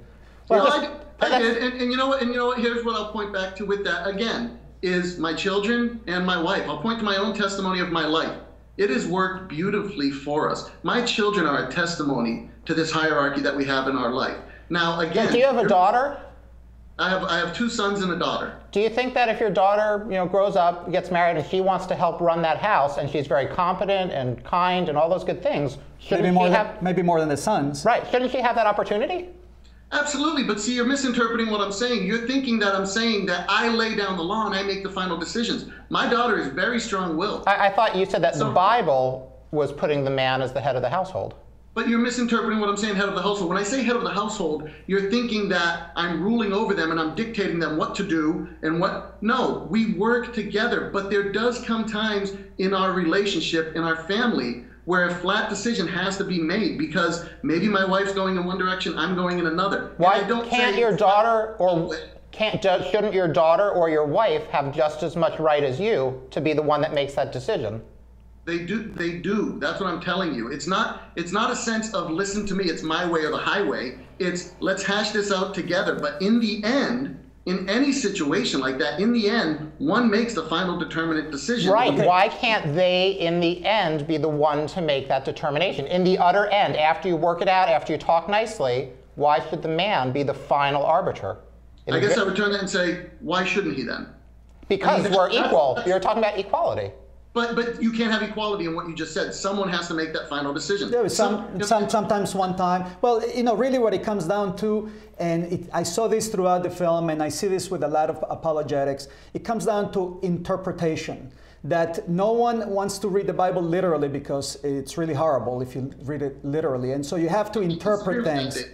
Well, I did, and you know what? Here's what I'll point back to with that again is my children and my wife. I'll point to my own testimony of my life. It has worked beautifully for us. My children are a testimony to this hierarchy that we have in our life. Now, again, do you have a daughter? I have 2 sons and a daughter. Do you think that if your daughter, grows up, gets married, and she wants to help run that house, and she's very competent and kind and all those good things, maybe more than the sons? Right? Shouldn't she have that opportunity? Absolutely, but see, you're misinterpreting what I'm saying. You're thinking that I'm saying that I lay down the law and I make the final decisions. My daughter is very strong-willed. I thought you said that the Bible was putting the man as the head of the household. But you're misinterpreting what I'm saying, head of the household. When I say head of the household, you're thinking that I'm ruling over them and I'm dictating them what to do and what. No, we work together, but there does come times in our relationship, in our family, where a flat decision has to be made because maybe my wife's going in one direction, I'm going in another. Why shouldn't your daughter or your wife have just as much right as you to be the one that makes that decision? They do. That's what I'm telling you. It's not a sense of listen to me, it's my way or the highway. It's let's hash this out together. But in the end, in any situation like that, in the end, one makes the final determinate decision. Right. Okay. Why can't they, in the end, be the one to make that determination? In the utter end, after you work it out, after you talk nicely, why should the man be the final arbiter? I guess I would turn that and say, why shouldn't he then? Because we're equal. You're talking about equality. But you can't have equality in what you just said. Someone has to make that final decision. Yeah, sometimes one time. Well, really what it comes down to, and I saw this throughout the film, and I see this with a lot of apologetics, it comes down to interpretation. That no one wants to read the Bible literally because it's really horrible if you read it literally. And so you have to interpret things.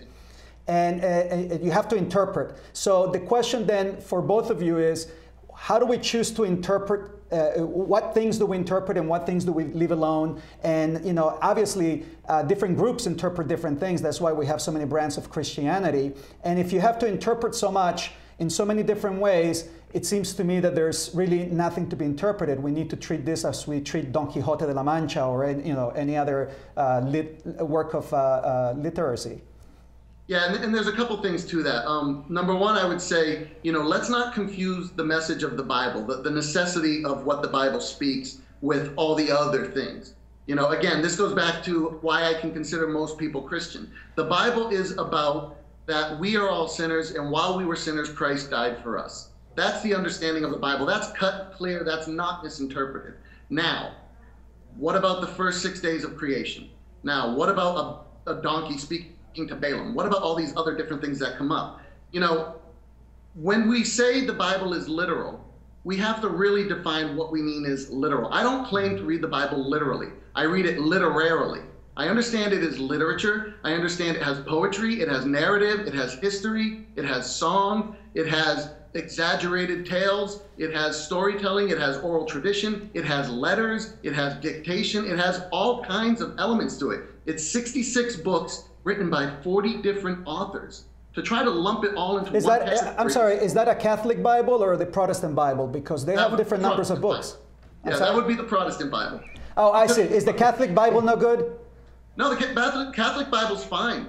And you have to interpret. So the question then for both of you is, how do we choose to interpret? What things do we interpret and what things do we leave alone? And obviously, different groups interpret different things. That's why we have so many brands of Christianity. And if you have to interpret so much in so many different ways, it seems to me that there's really nothing to be interpreted. We need to treat this as we treat Don Quixote de la Mancha or any other work of literacy. Yeah, and there's a couple things to that. Number one, I would say, let's not confuse the message of the Bible, the necessity of what the Bible speaks with all the other things. Again, this goes back to why I can consider most people Christian. The Bible is about that we are all sinners, and while we were sinners, Christ died for us. That's the understanding of the Bible. That's cut clear. That's not misinterpreted. Now, what about the first 6 days of creation? Now, what about a donkey speaking to Balaam? What about all these other different things that come up? When we say the Bible is literal, we have to really define what we mean is literal. I don't claim to read the Bible literally. I read it literarily. I understand it is literature. I understand it has poetry, it has narrative, it has history, it has song, it has exaggerated tales, it has storytelling, it has oral tradition, it has letters, it has dictation, it has all kinds of elements to it. It's 66 books written by 40 different authors. To try to lump it all into one category. I'm sorry, is that a Catholic Bible or the Protestant Bible? Because they have different numbers of books. Yeah, that would be the Protestant Bible. Oh, I see. Is the Catholic Bible no good? No, the Catholic Bible's fine.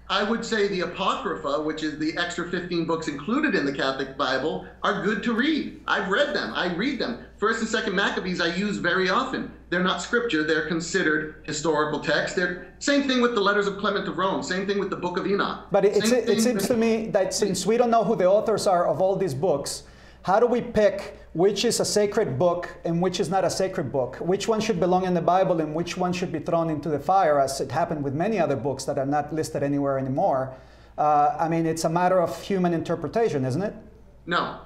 I would say the Apocrypha, which is the extra 15 books included in the Catholic Bible, are good to read. I've read them. I read them. 1st and 2nd Maccabees I use very often. They're not scripture. They're considered historical text. Same thing with the letters of Clement of Rome. Same thing with the Book of Enoch. But it seems to me that since we don't know who the authors are of all these books, how do we pick which is a sacred book and which is not a sacred book? Which one should belong in the Bible and which one should be thrown into the fire, as it happened with many other books that are not listed anywhere anymore? I mean, it's a matter of human interpretation, isn't it? No.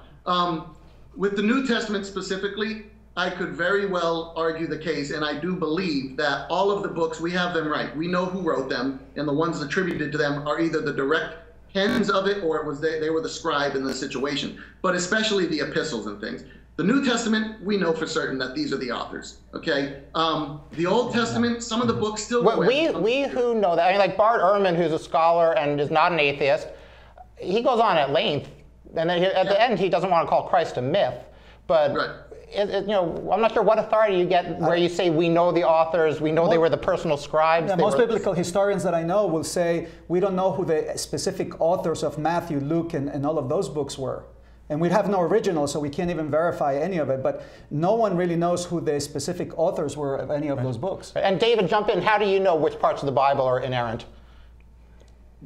With the New Testament specifically, I could very well argue the case, and I do believe that all of the books, we have them right. We know who wrote them, and the ones attributed to them are either the direct pens of it or they were the scribe in the situation, but especially the epistles and things. The New Testament, we know for certain that these are the authors, okay? The Old Testament, some of the books still go we who know that, I mean, like Bart Ehrman, who's a scholar and is not an atheist, he goes on at length, and then at the end he doesn't want to call Christ a myth, but right. I'm not sure what authority you get where you say we know the authors, we know they were the personal scribes. Yeah, most biblical historians that I know will say we don't know who the specific authors of Matthew, Luke, and all of those books were. And we have no original, so we can't even verify any of it. But no one really knows who the specific authors were of any of those books. And David, jump in. How do you know which parts of the Bible are inerrant?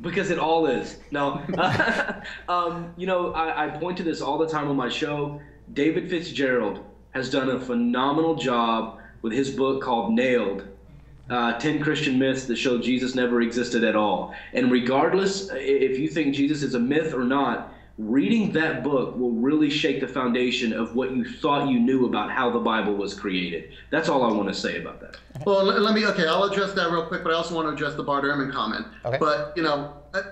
Because it all is. No. I point to this all the time on my show. David Fitzgerald has done a phenomenal job with his book called Nailed, 10 Christian Myths that show Jesus never existed at all. And regardless if you think Jesus is a myth or not, reading that book will really shake the foundation of what you thought you knew about how the Bible was created. That's all I want to say about that. Well, I'll address that real quick, but I also want to address the Bart Ehrman comment. Okay. But,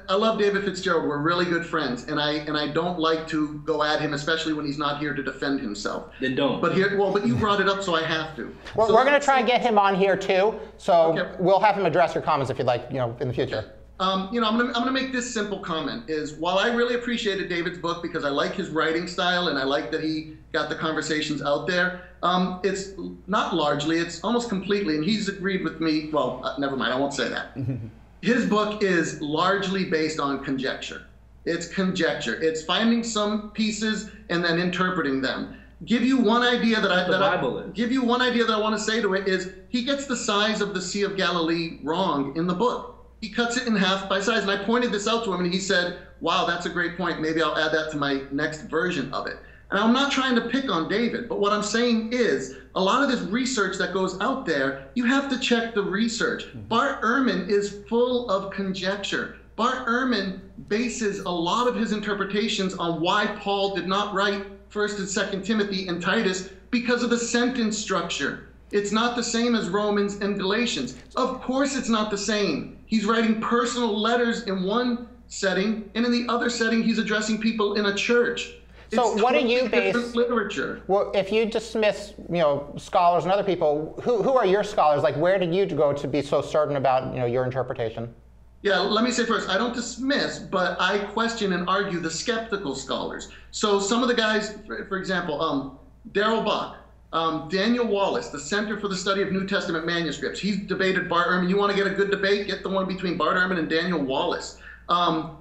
I love David Fitzgerald. We're really good friends, and I don't like to go at him, especially when he's not here to defend himself. Then don't. But you brought it up, so I have to. Well, we're going to try and get him on here too, so we'll have him address your comments if you'd like, in the future. You know, I'm gonna make this simple comment, is while I really appreciated David's book because I like his writing style and I like that he got the conversations out there, it's not largely, it's almost completely, and he's agreed with me, well, never mind, I won't say that. His book is largely based on conjecture. It's conjecture. It's finding some pieces and then interpreting them. Give you one idea that I want to say to it is he gets the size of the Sea of Galilee wrong in the book. He cuts it in half by size, and I pointed this out to him, and he said, "Wow, that's a great point. Maybe I'll add that to my next version of it." And I'm not trying to pick on David, but what I'm saying is a lot of this research that goes out there, you have to check the research. Bart Ehrman is full of conjecture. Bart Ehrman bases a lot of his interpretations on why Paul did not write 1st and 2nd Timothy and Titus because of the sentence structure. It's not the same as Romans and Galatians. Of course it's not the same. He's writing personal letters in one setting, and in the other setting he's addressing people in a church. So It's what do totally you base different literature? Well, if you dismiss, scholars and other people, who are your scholars? Like, where did you go to be so certain about, your interpretation? Yeah, let me say first, I don't dismiss, but I question and argue the skeptical scholars. So some of the guys, for example, Darrell Bach, Daniel Wallace, the Center for the Study of New Testament Manuscripts. He's debated Bart Ehrman. You want to get a good debate? Get the one between Bart Ehrman and Daniel Wallace.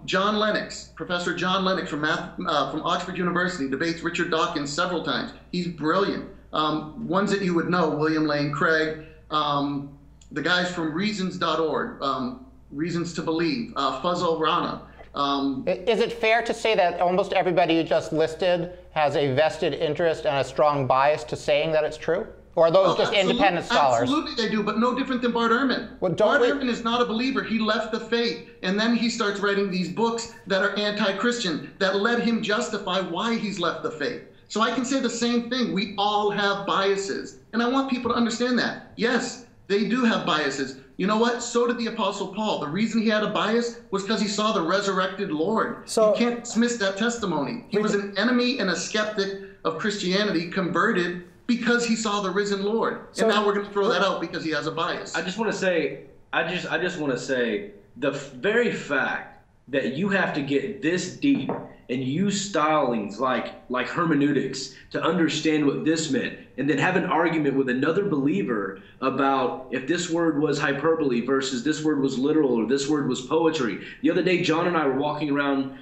John Lennox, Professor John Lennox from Oxford University, debates Richard Dawkins several times. He's brilliant. Ones that you would know, William Lane Craig, the guys from reasons.org, Reasons to Believe, Fazl Rana. Is it fair to say that almost everybody you just listed has a vested interest and a strong bias to saying that it's true? Or are those just independent scholars? Absolutely they do, but no different than Bart Ehrman. Well, Bart Ehrman is not a believer. He left the faith, and then he starts writing these books that are anti-Christian, that let him justify why he's left the faith. So I can say the same thing. We all have biases, and I want people to understand that. Yes, they do have biases. You know what? So did the Apostle Paul. The reason he had a bias was because he saw the resurrected Lord. So, you can't dismiss that testimony. He was an enemy and a skeptic of Christianity, converted because he saw the risen Lord. And now we're going to throw that out because he has a bias. I just want to say, the very fact that you have to get this deep and use stylings like hermeneutics to understand what this meant, and then have an argument with another believer about if this word was hyperbole versus this word was literal or this word was poetry. The other day, John and I were walking around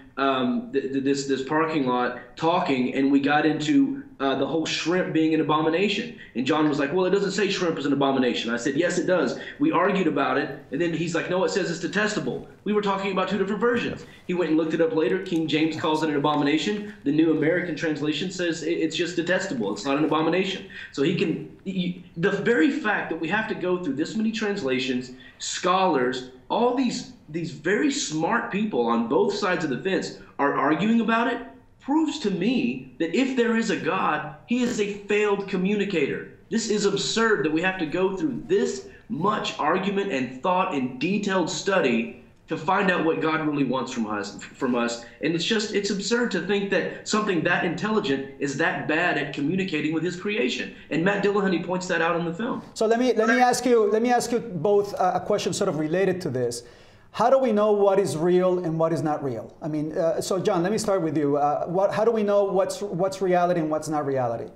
this parking lot talking, and we got into the whole shrimp being an abomination. And John was like, well, it doesn't say shrimp is an abomination. I said, yes, it does. We argued about it, and then he's like, no, it says it's detestable. We were talking about two different versions. He went and looked it up later. King James calls it an abomination. The New American Translation says it's just detestable. It's not an abomination. So the very fact that we have to go through this many translations, scholars, all these very smart people on both sides of the fence are arguing about it, proves to me that if there is a God, he is a failed communicator. This is absurd that we have to go through this much argument and thought and detailed study to find out what God really wants from us. And it's absurd to think that something that intelligent is that bad at communicating with his creation. And Matt Dillahunty points that out in the film. So let me ask you both a question sort of related to this. How do we know what is real and what is not real? I mean, so John, let me start with you. How do we know what's reality and what's not reality?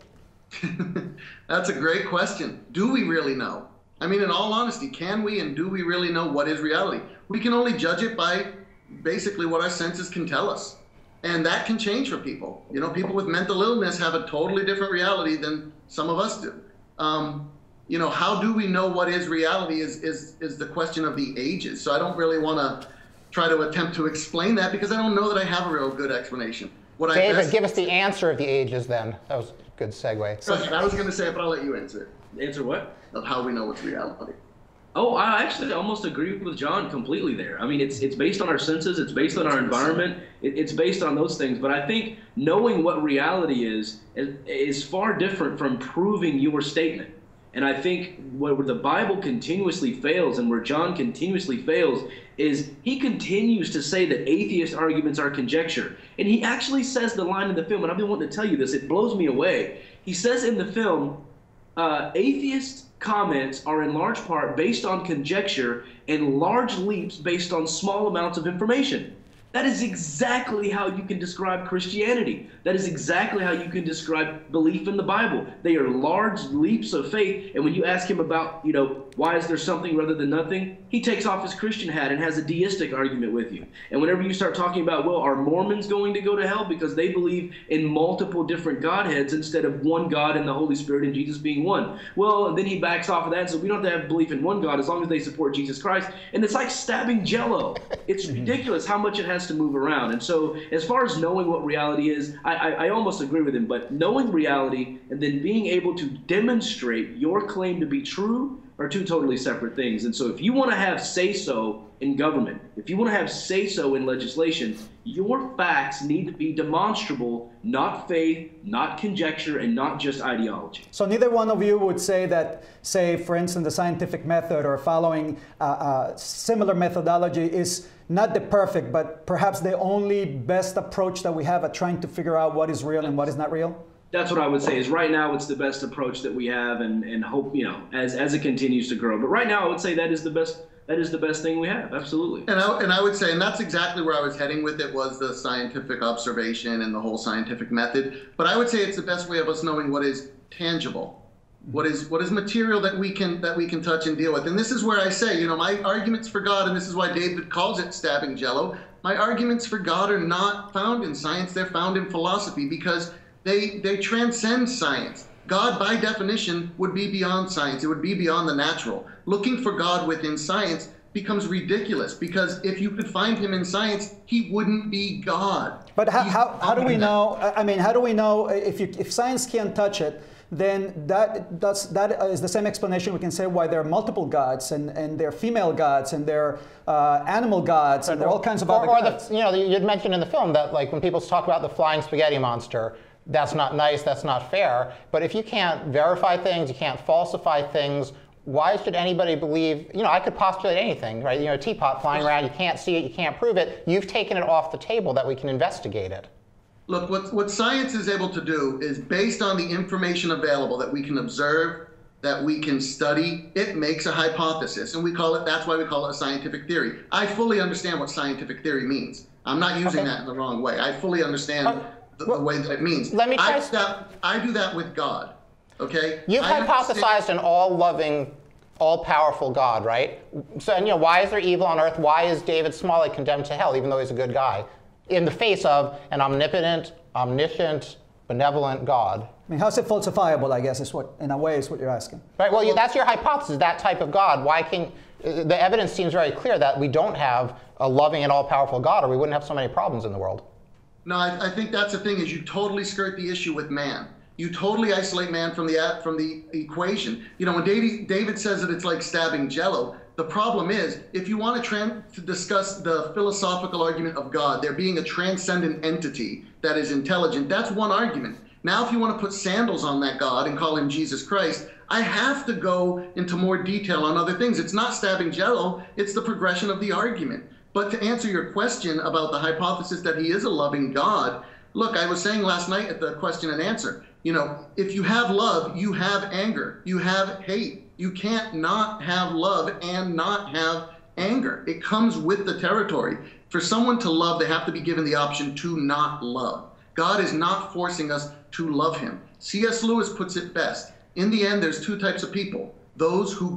That's a great question. Do we really know? I mean, in all honesty, can we and do we really know what is reality? We can only judge it by basically what our senses can tell us. And that can change for people. People with mental illness have a totally different reality than some of us do. How do we know what is reality is the question of the ages. So I don't really want to try to attempt to explain that because I don't know that I have a real good explanation. David, give us the answer of the ages then. That was a good segue. I was going to say it, but I'll let you answer it. Answer what? Of how we know what's reality. Oh, I actually almost agree with John completely there. I mean, it's based on our senses, it's based on our environment, it's based on those things. But I think knowing what reality is far different from proving your statement. And I think where the Bible continuously fails and where John continuously fails is he continues to say that atheist arguments are conjecture. And he actually says the line in the film, and I've been wanting to tell you this, it blows me away. He says in the film, atheists comments are in large part based on conjecture and large leaps based on small amounts of information. That is exactly how you can describe Christianity. That is exactly how you can describe belief in the Bible. They are large leaps of faith, and when you ask him about, why is there something rather than nothing, he takes off his Christian hat and has a deistic argument with you. And whenever you start talking about, well, are Mormons going to go to hell because they believe in multiple different Godheads instead of one God and the Holy Spirit and Jesus being one? Well, then he backs off of that and says, we don't have to have belief in one God as long as they support Jesus Christ. And it's like stabbing Jello. It's ridiculous how much it has to move around. And so as far as knowing what reality is, I almost agree with him, but knowing reality and then being able to demonstrate your claim to be true are two totally separate things. And so if you want to have say-so in government, if you want to have say-so in legislation, your facts need to be demonstrable, not faith, not conjecture, and not just ideology. So neither one of you would say that, say, for instance, the scientific method or following similar methodology is not the perfect, but perhaps the only best approach that we have at trying to figure out what is real and what is not real? That's what I would say is right now it's the best approach that we have, and hope, as it continues to grow. But right now I would say that is the best thing we have. Absolutely. And I would say, and that's exactly where I was heading with it, was the scientific observation and the whole scientific method. But I would say it's the best way of us knowing what is tangible. What is material that we can touch and deal with. And this is where I say, my arguments for God, and this is why David calls it stabbing Jello, my arguments for God are not found in science, they're found in philosophy, because they transcend science. God, by definition, would be beyond science. It would be beyond the natural. Looking for God within science becomes ridiculous, because if you could find him in science, he wouldn't be God. But how do we know? I mean, how do we know if science can't touch it? Then that is the same explanation we can say why there are multiple gods, and there are female gods, and there are animal gods, and there are all kinds of other gods. You'd mentioned in the film that, like, when people talk about the flying spaghetti monster, that's not nice, that's not fair. But if you can't verify things, you can't falsify things, why should anybody believe? I could postulate anything, right? A teapot flying around, you can't see it, you can't prove it. You've taken it off the table that we can investigate it. Look, what science is able to do is, based on the information available that we can observe, that we can study, it makes a hypothesis, and that's why we call it a scientific theory. I fully understand what scientific theory means. I'm not using that in the wrong way. I fully understand the way that it means. Let me try. I do that with God, okay? You've hypothesized an all-loving, all-powerful God, right? So, why is there evil on earth? Why is David Smalley condemned to hell, even though he's a good guy, in the face of an omnipotent, omniscient, benevolent God? I mean, how's it falsifiable, I guess, in a way is what you're asking. Right, well, that's your hypothesis, that type of God. The evidence seems very clear that we don't have a loving and all-powerful God, or we wouldn't have so many problems in the world. No, I think that's the thing, is you totally skirt the issue with man. You totally isolate man from the equation. When David says that it's like stabbing Jello, the problem is, if you want to discuss the philosophical argument of God, there being a transcendent entity that is intelligent, that's one argument. Now, if you want to put sandals on that God and call him Jesus Christ, I have to go into more detail on other things. It's not stabbing Jello, it's the progression of the argument. But to answer your question about the hypothesis that he is a loving God, look, I was saying last night at the question and answer, if you have love, you have anger, you have hate. You can't not have love and not have anger. It comes with the territory. For someone to love, they have to be given the option to not love. God is not forcing us to love him. C.S. Lewis puts it best. In the end, there's two types of people. Those who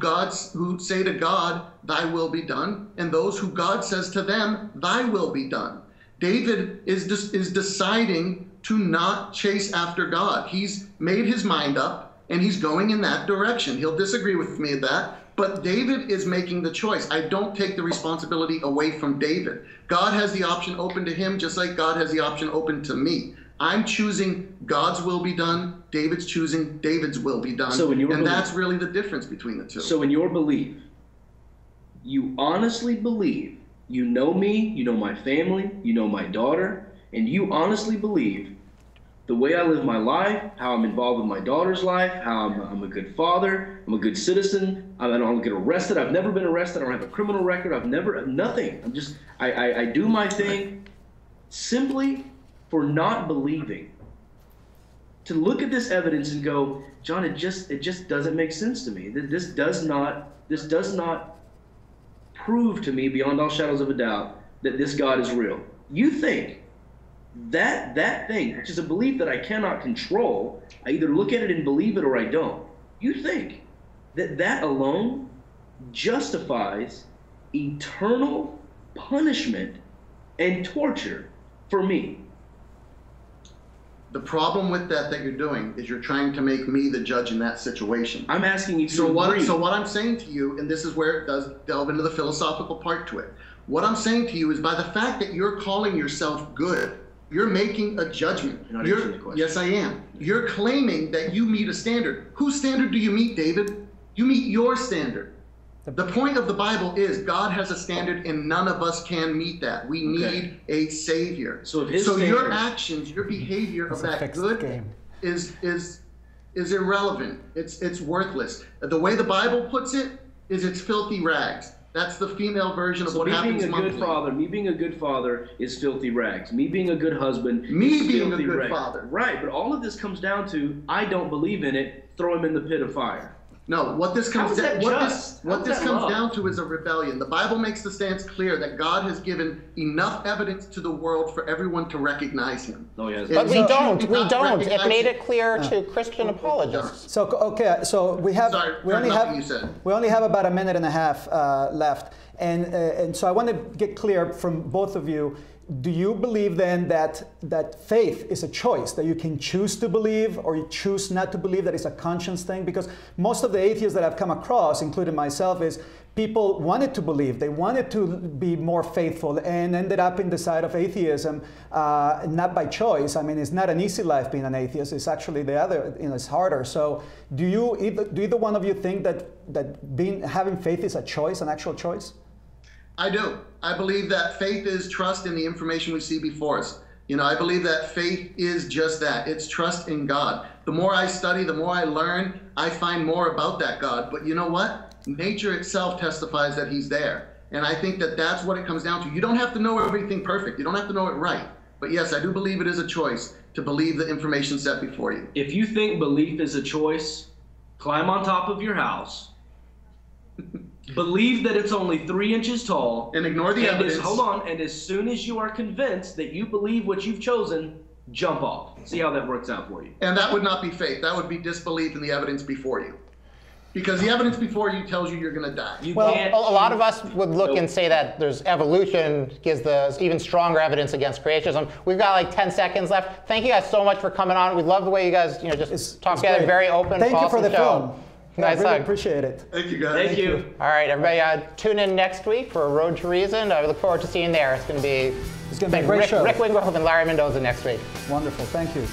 say to God, thy will be done, and those who God says to them, thy will be done. David is deciding to not chase after God. He's made his mind up, and he's going in that direction. He'll disagree with me at that, but David is making the choice. I don't take the responsibility away from David. God has the option open to him, just like God has the option open to me. I'm choosing God's will be done. David's choosing David's will be done. And that's really the difference between the two. So in your belief, you honestly believe, you know me, you know my family, you know my daughter, and you honestly believe the way I live my life, how I'm involved with my daughter's life, how I'm a good father, I'm a good citizen, I don't get arrested, I've never been arrested, I don't have a criminal record, nothing. I do my thing simply for not believing to look at this evidence and go, John, it just doesn't make sense to me. This does not prove to me beyond all shadows of a doubt that this God is real. You think that thing, which is a belief that I cannot control, I either look at it and believe it or I don't. You think that alone justifies eternal punishment and torture for me. The problem with that you're doing is you're trying to make me the judge in that situation. I'm asking you to So agree. what I'm saying to you, and this is where it does delve into the philosophical part to it. What I'm saying to you is by the fact that you're calling yourself good, you're making a judgment. You're not answering the question. Yes, I am. You're claiming that you meet a standard. Whose standard do you meet, David? You meet your standard. The point of the Bible is God has a standard and none of us can meet that. We need a savior. So if his your actions, your behavior of that good is irrelevant. It's worthless. The way the Bible puts it is it's filthy rags. That's the female version of what happens monthly. Me being a good father is filthy rags. Me being a good husband Me being a good father. Right, but all of this comes down to I don't believe in it, throw him in the pit of fire. No, what this comes down to is a rebellion. The Bible makes the stance clear that God has given enough evidence to the world for everyone to recognize him. Oh, yes. But we don't. It made it clear to Christian apologists. So okay, so we only have about a minute and a half left, and so I want to get clear from both of you. Do you believe then that faith is a choice, that you can choose to believe or you choose not to believe, that it's a conscience thing? Because most of the atheists that I've come across, including myself, is people wanted to believe, they wanted to be more faithful and ended up in the side of atheism, not by choice. I mean, it's not an easy life being an atheist. It's actually the other, it's harder. So do either one of you think that having faith is a choice, an actual choice? I do. I believe that faith is trust in the information we see before us. I believe that faith is just that. It's trust in God. The more I study, the more I learn, I find more about that God. But you know what? Nature itself testifies that he's there. And I think that that's what it comes down to. You don't have to know everything perfect. You don't have to know it right. But yes, I do believe it is a choice to believe the information set before you. If you think belief is a choice, climb on top of your house. Believe that it's only 3 inches tall. And ignore the evidence. Hold on. And as soon as you are convinced that you believe what you've chosen, jump off. See how that works out for you. And that would not be faith. That would be disbelief in the evidence before you. Because the evidence before you tells you you're going to die. A lot of us would look and say that there's evolution gives the even stronger evidence against creationism. We've got like 10 seconds left. Thank you guys so much for coming on. We love the way you guys just talk together. Great. Very open. Thank you for the film. Nice. I really appreciate it. Thank you, guys. Thank you. All right, everybody, tune in next week for Road to Reason. I look forward to seeing you there. It's going to be a great show. Rick Wingworth and Larry Mendoza next week. Wonderful. Thank you.